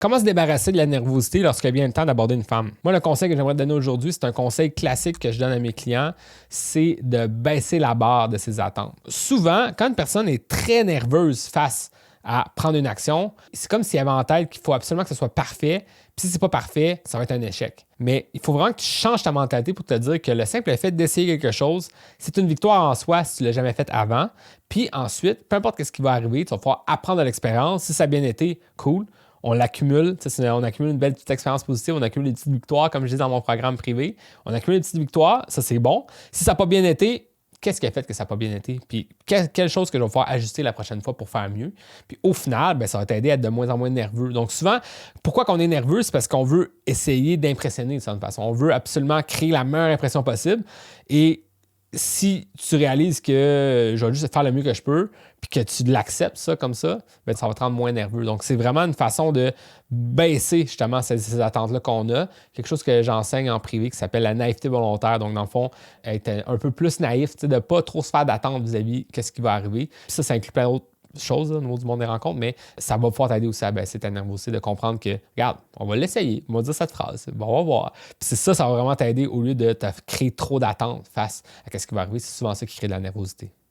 Comment se débarrasser de la nervosité lorsqu'il vient le temps d'aborder une femme? Moi, le conseil que j'aimerais te donner aujourd'hui, c'est un conseil classique que je donne à mes clients, c'est de baisser la barre de ses attentes. Souvent, quand une personne est très nerveuse face à prendre une action, c'est comme s'il y avait en tête qu'il faut absolument que ce soit parfait, puis si c'est pas parfait, ça va être un échec. Mais il faut vraiment que tu changes ta mentalité pour te dire que le simple fait d'essayer quelque chose, c'est une victoire en soi si tu ne l'as jamais fait avant. Puis ensuite, peu importe ce qui va arriver, tu vas pouvoir apprendre de l'expérience. Si ça a bien été, cool. On l'accumule, on accumule une belle petite expérience positive, on accumule des petites victoires, comme je dis dans mon programme privé. On accumule des petites victoires, ça c'est bon. Si ça n'a pas bien été, qu'est-ce qui a fait que ça n'a pas bien été? Puis quelle chose que je vais pouvoir ajuster la prochaine fois pour faire mieux? Puis au final, ça va t'aider à être de moins en moins nerveux. Donc souvent, pourquoi qu'on est nerveux? C'est parce qu'on veut essayer d'impressionner de cette façon. On veut absolument créer la meilleure impression possible. Et si tu réalises que je vais juste faire le mieux que je peux, puis que tu l'acceptes ça comme ça va te rendre moins nerveux. Donc, c'est vraiment une façon de baisser justement ces attentes-là qu'on a. Quelque chose que j'enseigne en privé qui s'appelle la naïveté volontaire. Donc, dans le fond, être un peu plus naïf, de ne pas trop se faire d'attente vis-à-vis de ce qui va arriver. Puis ça inclut plein d'autres choses au niveau du monde des rencontres, mais ça va pouvoir t'aider aussi à baisser ta nervosité, de comprendre que, regarde, on va l'essayer, on va dire cette phrase, bon, on va voir. Puis c'est ça va vraiment t'aider au lieu de te créer trop d'attentes face à ce qui va arriver. C'est souvent ça qui crée de la nervosité.